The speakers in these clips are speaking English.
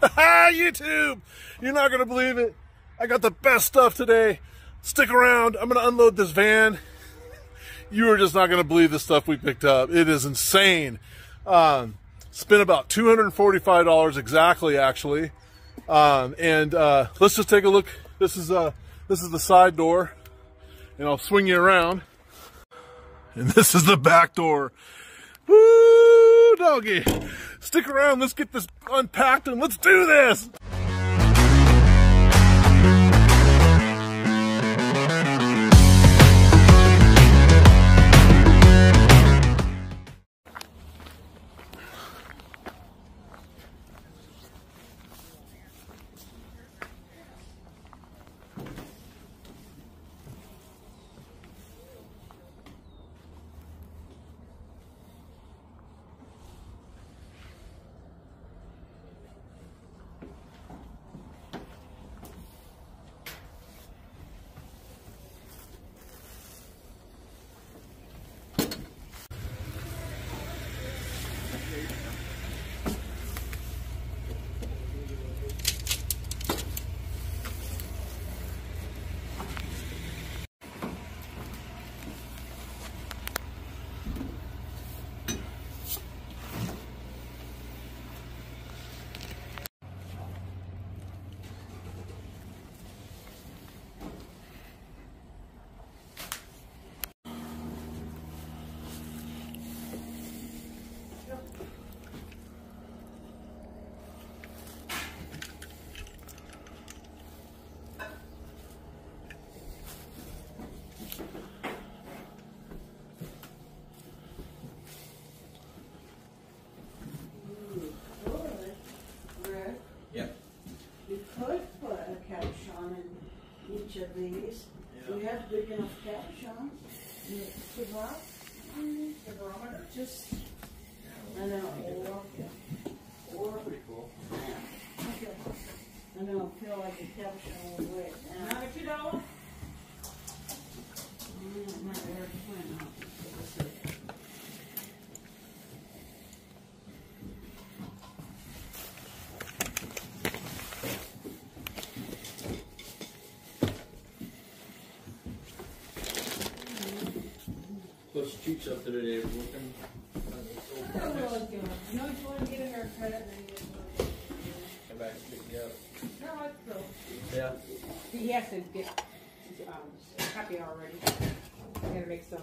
YouTube, you're not gonna believe it. I got the best stuff today. Stick around. I'm gonna unload this van. You are just not gonna believe the stuff we picked up. It is insane. Spent about $245 exactly, actually. Let's just take a look. This is the side door, and I'll swing you around. And this is the back door. Woo, doggy. Stick around, let's get this unpacked and let's do this. Of these. Yeah. We have big enough caption. Give up. Just, I know, or pretty cool. Yeah. Okay. I know, I feel like the caption will wait. Another $2? Plus cheats up to today, we're working. Oh, you know, you want to get a haircut and then you Come back and pick you up. no, let's go. Yeah. He has to get happy already. I gotta make some.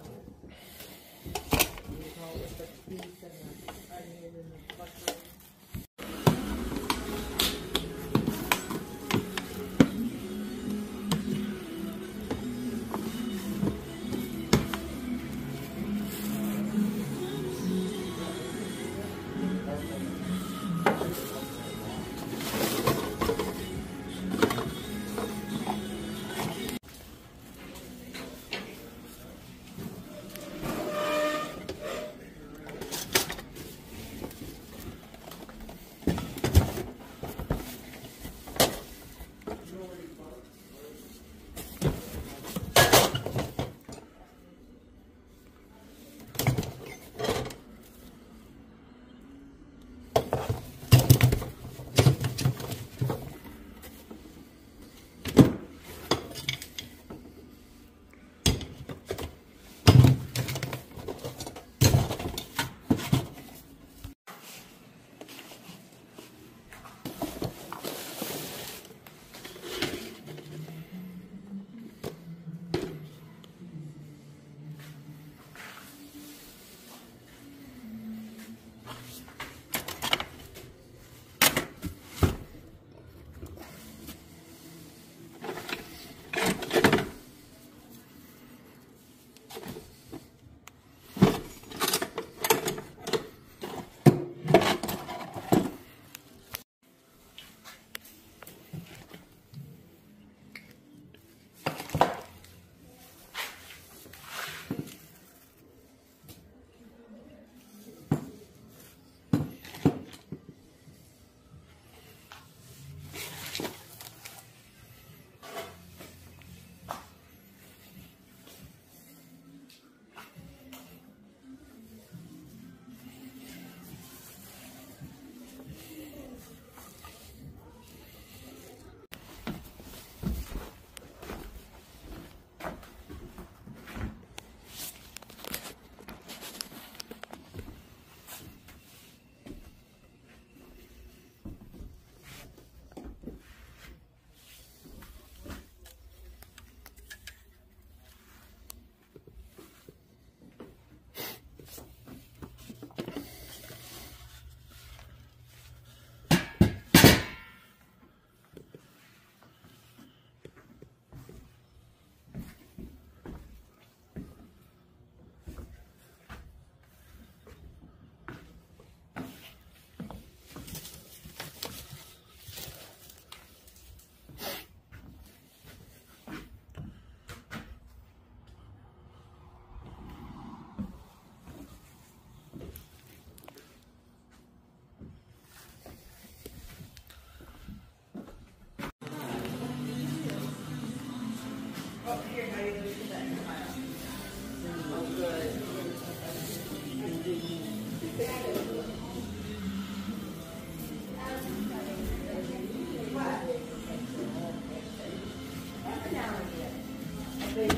Well,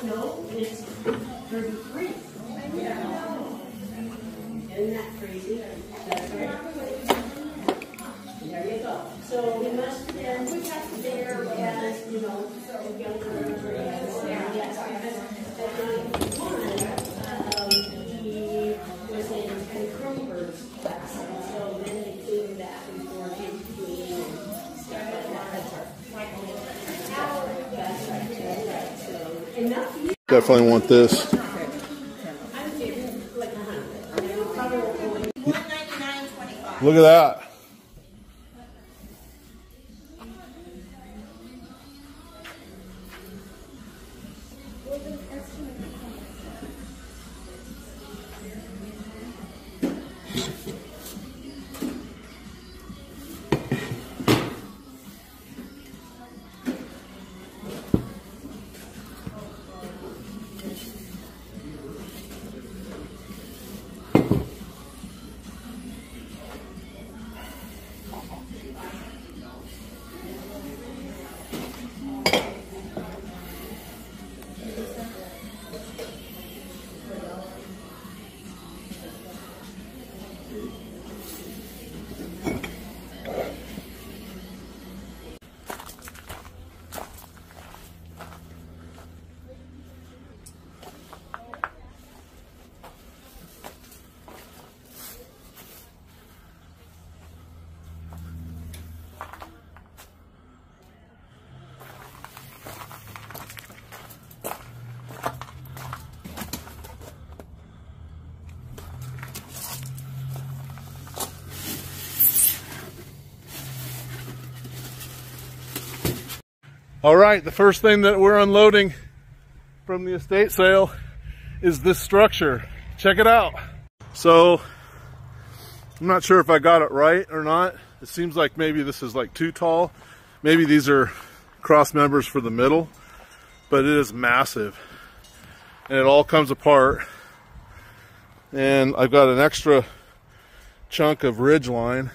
no, it's 33. Isn't that crazy? That's right. There you go. So we must have been there as, you know, younger yes, at 91, he was in Ken Kronberg's class. And so then they came back before him came and stuff like that. That's right. That's right. So enough. Definitely want this. Look at that. All right, the first thing that we're unloading from the estate sale is this structure. Check it out. So, I'm not sure if I got it right or not. It seems like maybe this is like too tall. Maybe these are cross members for the middle, but it is massive. And it all comes apart. And I've got an extra chunk of ridge line.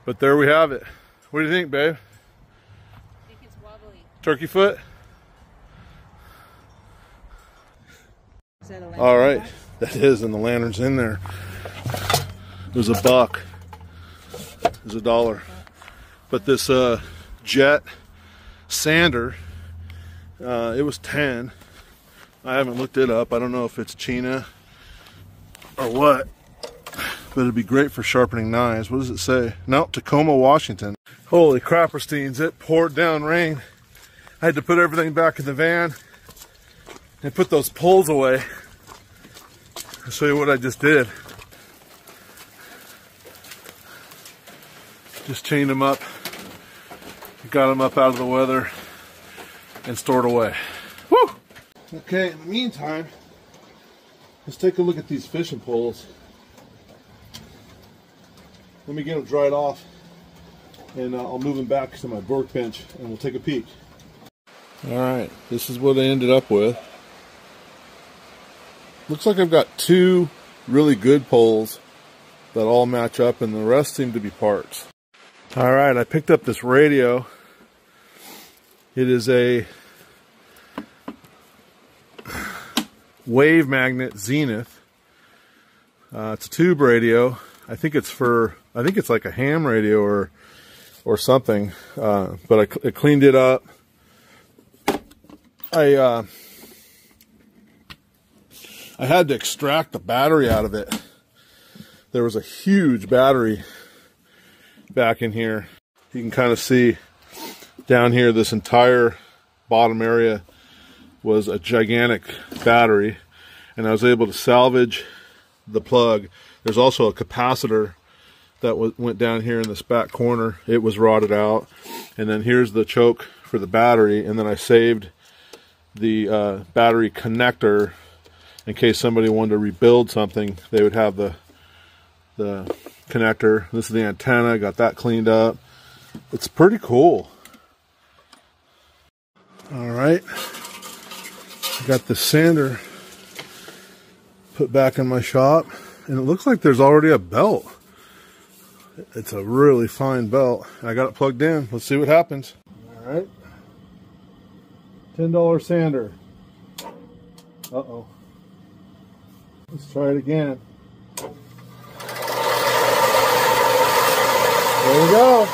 But there we have it. What do you think, babe? Turkey foot? All right, that is, and the lantern's in there. It was $1. It was $1. But this jet sander, it was 10. I haven't looked it up. I don't know if it's China or what, but it'd be great for sharpening knives. What does it say? No, Tacoma, Washington. Holy crappersteins, it poured down rain. I had to put everything back in the van and put those poles away. I'll show you what I just did. Just chained them up, got them up out of the weather, and stored away. Woo! Okay, in the meantime, let's take a look at these fishing poles. Let me get them dried off, and I'll move them back to my workbench, and we'll take a peek. Alright, this is what I ended up with. Looks like I've got 2 really good poles that all match up, and the rest seem to be parts. Alright, I picked up this radio. It is a Wave Magnet Zenith. It's a tube radio. I think it's like a ham radio or something. But I cleaned it up. I had to extract the battery out of it. There was a huge battery back in here. You can kind of see down here, this entire bottom area was a gigantic battery, and I was able to salvage the plug. There's also a capacitor that went down here in this back corner. It was rotted out, and then here's the choke for the battery, and then I saved the battery connector in case somebody wanted to rebuild something. They would have the connector. This is the antenna. Got that cleaned up. It's pretty cool. All right. I got the sander put back in my shop, and it looks like there's already a belt. It's a really fine belt. I got it plugged in. Let's see what happens. All right. $10 sander. Uh-oh. Let's try it again. There we go.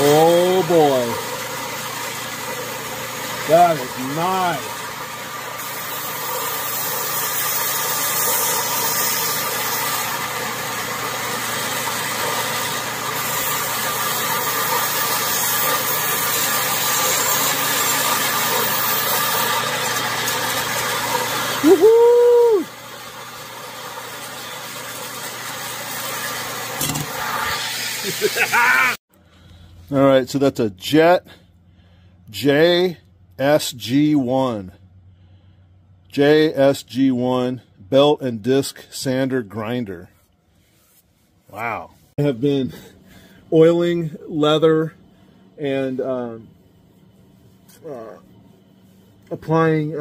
Oh boy. That is nice. Woohoo! All right, so that's a Jet JSG1. JSG1 belt and disc sander grinder. Wow. I have been oiling leather and applying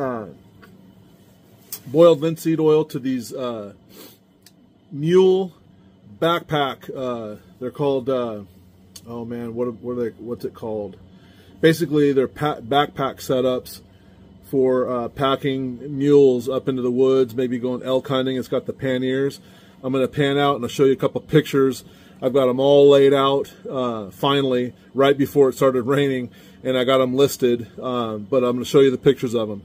boiled linseed oil to these mule backpack. They're called oh man, what's it called? Basically, they're backpack setups for packing mules up into the woods, maybe going elk hunting. It's got the panniers. I'm going to pan out and I'll show you a couple pictures. I've got them all laid out finally, right before it started raining, and I got them listed, but I'm going to show you the pictures of them.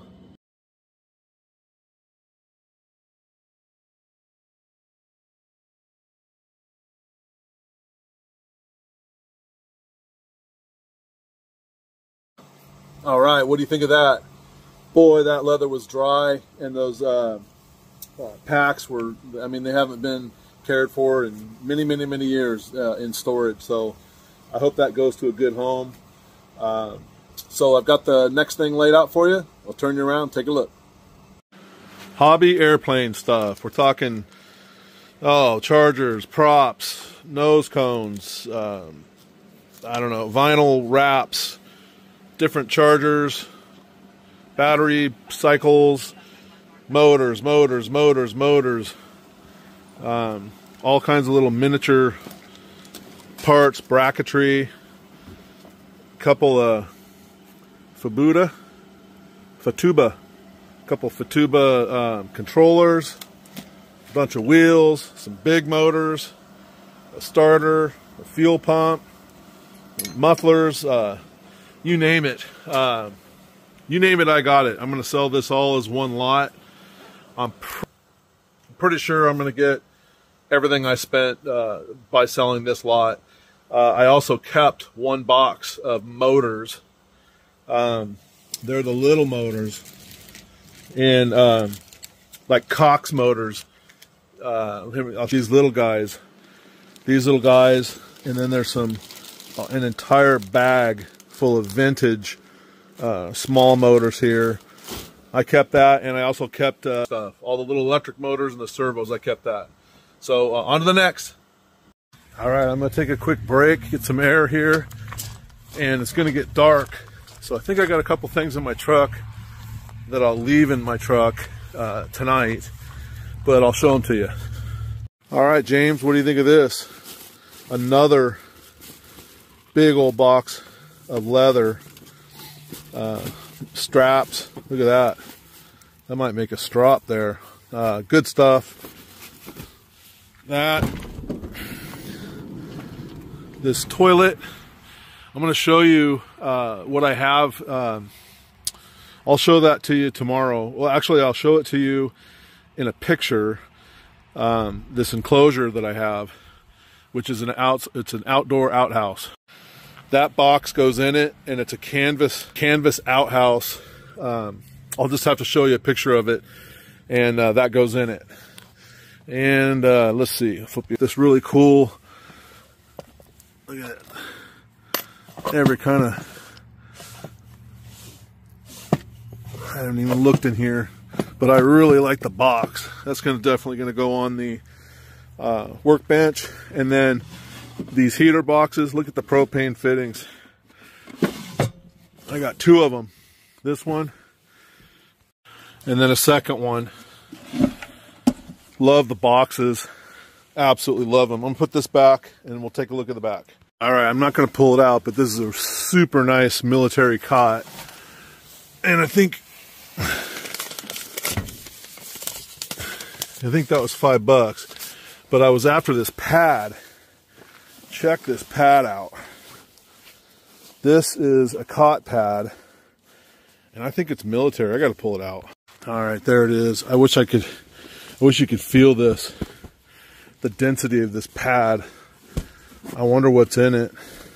All right, what do you think of that? Boy, that leather was dry, and those packs were, I mean, they haven't been cared for in many, many, many years in storage. So I hope that goes to a good home. So I've got the next thing laid out for you. I'll turn you around, take a look. Hobby airplane stuff. We're talking, oh, chargers, props, nose cones, I don't know, vinyl wraps, different chargers, battery cycles, motors, all kinds of little miniature parts, bracketry, couple of Fatuba, couple Fatuba controllers, a bunch of wheels, some big motors, a starter, a fuel pump, mufflers, you name it. You name it, I got it. I'm going to sell this all as one lot. I'm pretty sure I'm going to get everything I spent by selling this lot. I also kept one box of motors. They're the little motors. And like Cox motors. These little guys. These little guys. And then there's an entire bag full of vintage small motors here. I kept that, and I also kept stuff. All the little electric motors and the servos, I kept that. So on to the next. All right, I'm going to take a quick break, get some air here, and it's going to get dark. So I think I got a couple things in my truck that I'll leave in my truck tonight, but I'll show them to you. All right, James, what do you think of this? Another big old box of leather straps. Look at that. That might make a strop there. Good stuff. This toilet. I'm going to show you what I have. I'll show that to you tomorrow. Well, actually, I'll show it to you in a picture. This enclosure that I have, which is it's an outdoor outhouse. That box goes in it, and it's a canvas outhouse. I'll just have to show you a picture of it, and that goes in it. And let's see, flip you this really cool. Look at it. Every kind of I haven't even looked in here, but I really like the box. That's definitely going to go on the workbench. And then these heater boxes, look at the propane fittings. I got 2 of them. This one, and then a second one. Love the boxes. Absolutely love them. I'm going to put this back, and we'll take a look at the back. All right, I'm not going to pull it out, but this is a super nice military cot. And I think that was $5, but I was after this pad. Check this pad out. This is a cot pad, and I think it's military. I got to pull it out. All right, there it is. I wish you could feel this, the density of this pad. I wonder what's in it.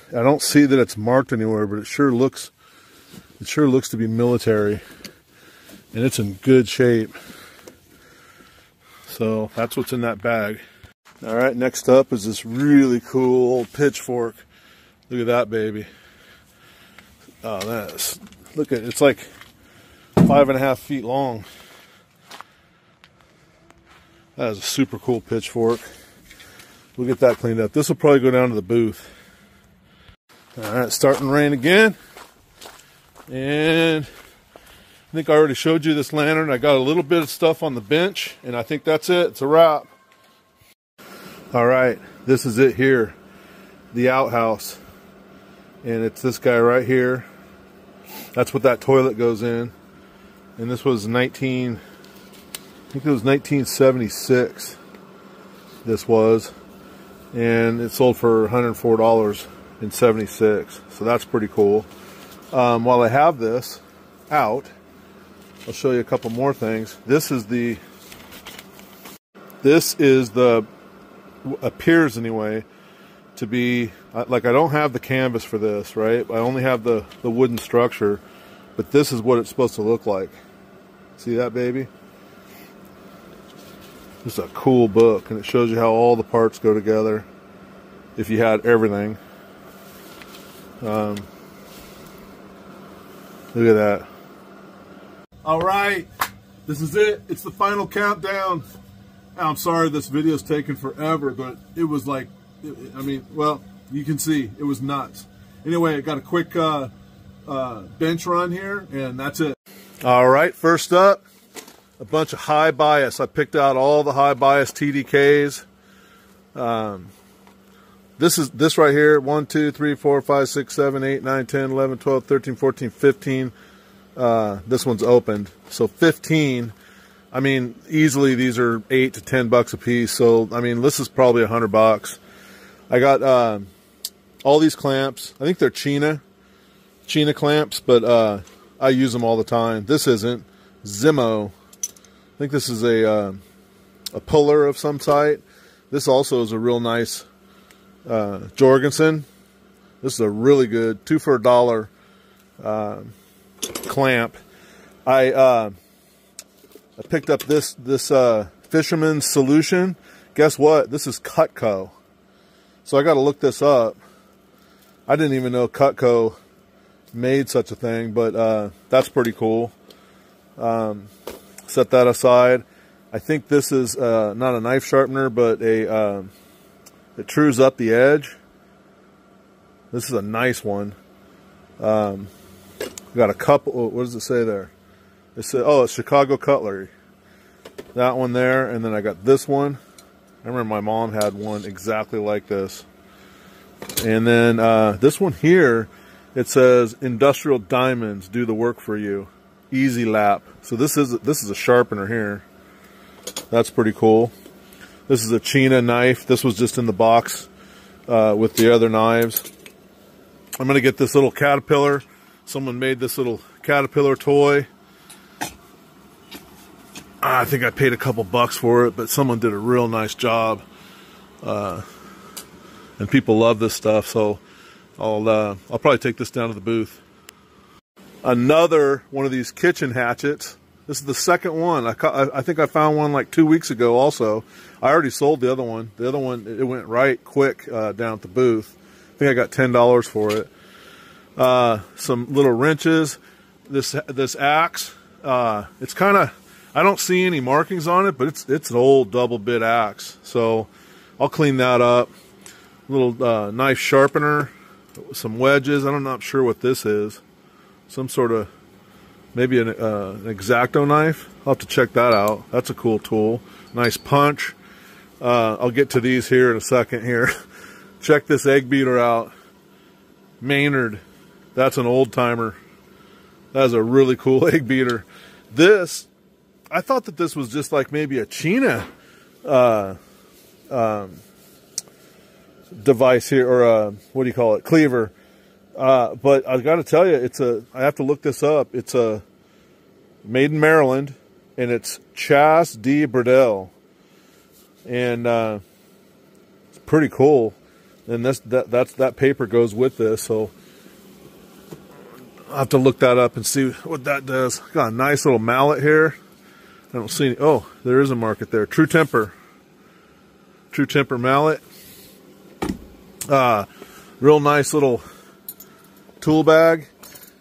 I don't see that it's marked anywhere, but it sure looks to be military, and it's in good shape. So that's what's in that bag. All right, next up is this really cool old pitchfork. Look at that baby. Oh, look at it. It's like 5.5 feet long. That is a super cool pitchfork. We'll get that cleaned up. This will probably go down to the booth. All right, starting to rain again. And I think I already showed you this lantern. I got a little bit of stuff on the bench, and I think that's it. It's a wrap. All right, this is it here. The outhouse. And it's this guy right here. That's what that toilet goes in. And this was I think it was 1976. This was. And it sold for $104.76. So that's pretty cool. While I have this out, I'll show you a couple more things. This appears anyway to be, like, I don't have the canvas for this, right? I only have the wooden structure, but this is what it's supposed to look like. See that, baby? It's a cool book, and it shows you how all the parts go together if you had everything. Look at that. All right, this is it. It's the final countdown. I'm sorry this video's taken forever, but it was like, I mean, well, you can see it was nuts. Anyway, I got a quick bench run here, and that's it. All right, first up, a bunch of high bias. I picked out all the high bias TDKs. This right here, 1, 2, 3, 4, 5, 6, 7, 8, 9, 10, 11, 12, 13, 14, 15. This one's opened. So 15. I mean, easily these are $8 to $10 a piece. So, I mean, this is probably $100. I got all these clamps. I think they're China clamps, but I use them all the time. This isn't. Zimmo. I think this is a puller of some type. This also is a real nice Jorgensen. This is a really good 2 for $1 clamp. I picked up this Fisherman's Solution. Guess what? This is Cutco. So I got to look this up. I didn't even know Cutco made such a thing, but that's pretty cool. Set that aside. I think this is not a knife sharpener, but it trues up the edge. This is a nice one. Got a couple. What does it say there? It said, oh, it's Chicago Cutlery. That one there, and then I got this one. I remember my mom had one exactly like this. And then this one here, it says Industrial Diamonds do the work for you. Easy Lap. So this is a sharpener here. That's pretty cool. This is a China knife. This was just in the box with the other knives. I'm gonna get this little caterpillar. Someone made this little caterpillar toy. I think I paid a couple bucks for it, but someone did a real nice job. And people love this stuff, so I'll probably take this down to the booth. Another one of these kitchen hatchets. This is the second one. I think I found one like 2 weeks ago also. I already sold the other one. The other one, it went right quick down at the booth. I think I got $10 for it. Some little wrenches. This axe, It's kind of, I don't see any markings on it, but it's an old double bit axe. So I'll clean that up. Little knife sharpener, some wedges. I'm not sure what this is. Some sort of, maybe an X-Acto knife. I'll have to check that out. That's a cool tool. Nice punch. I'll get to these here in a second here. Check this egg beater out. Maynard. That's an old timer. That's a really cool egg beater. This, I thought that this was just like maybe a China device here, or what do you call it, cleaver. But I got to tell you, I have to look this up. It's a made in Maryland, and it's Chas D. Burdell, and it's pretty cool. And that paper goes with this, so I'll have to look that up and see what that does. Got a nice little mallet here. I don't see any. Oh, there is a market there. True Temper mallet. Real nice little tool bag.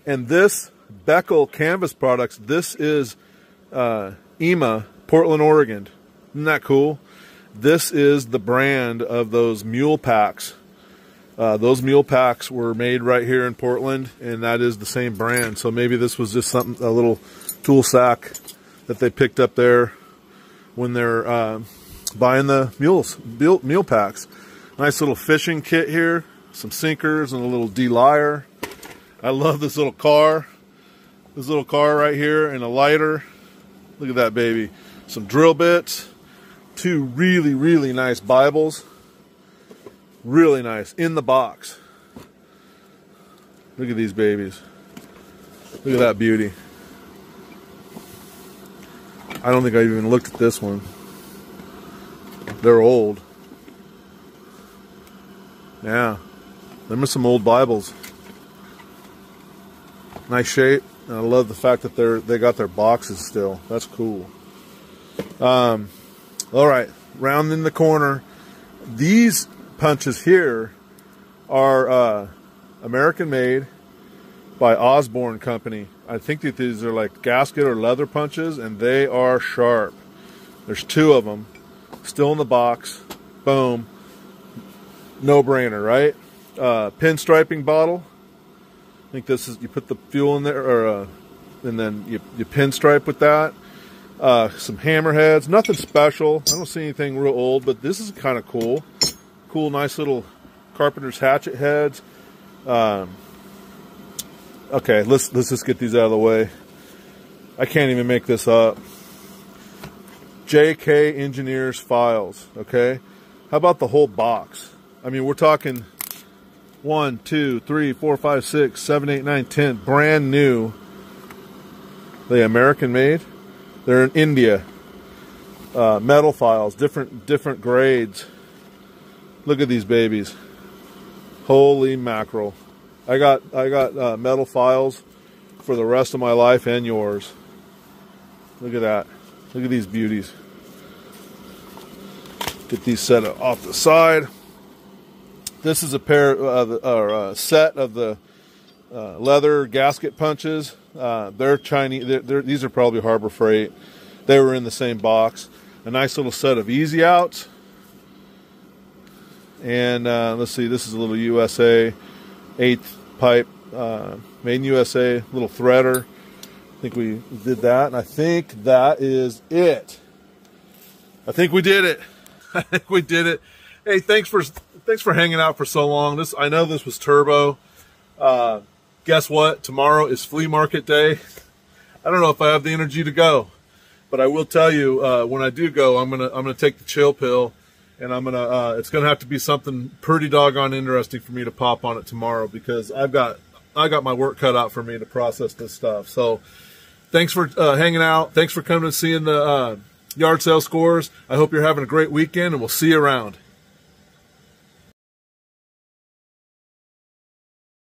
And this Beckel Canvas Products, this is EMA, Portland, Oregon. Isn't that cool? This is the brand of those mule packs. Those mule packs were made right here in Portland, and that is the same brand. So maybe this was just something, a little tool sack that they picked up there when they're buying the mule packs. Nice little fishing kit here, some sinkers and a little D-lyre. I love this little car. This little car right here, and a lighter. Look at that baby. Some drill bits. Two really, really nice Bibles. Really nice. In the box. Look at these babies. Look at that beauty. I don't think I even looked at this one. They're old. Yeah. Them are some old Bibles. Nice shape. And I love the fact that they got their boxes still. That's cool. All right. Rounding the corner. These punches here are American made by Osborne Company. I think that these are like gasket or leather punches, and they are sharp. There's two of them still in the box. Boom. No brainer, right? Pinstriping bottle. I think this is, you put the fuel in there, or and then you pinstripe with that. Some hammerheads, nothing special. I don't see anything real old, but this is kind of cool. Cool, nice little carpenter's hatchet heads. Okay, let's just get these out of the way. I can't even make this up. JK Engineers files. Okay, how about the whole box? I mean, we're talking 1, 2, 3, 4, 5, 6, 7, 8, 9, 10, brand new. They American made. They're in India. Metal files, different grades. Look at these babies. Holy mackerel. I got metal files for the rest of my life and yours. Look at that. Look at these beauties. Get these set off the side. This is a set of the leather gasket punches. They're Chinese. These are probably Harbor Freight. They were in the same box. A nice little set of easy outs. And let's see, this is a little USA 8th pipe, made in USA, little threader. I think we did that, and I think that is it. I think we did it. I think we did it. Hey, thanks for hanging out for so long. I know this was turbo. Guess what? Tomorrow is flea market day. I don't know if I have the energy to go, but I will tell you when I do go, I'm gonna take the chill pill. And it's gonna have to be something pretty doggone interesting for me to pop on it tomorrow, because I got my work cut out for me to process this stuff. So thanks for hanging out. Thanks for coming and seeing the yard sale scores. I hope you're having a great weekend, and we'll see you around.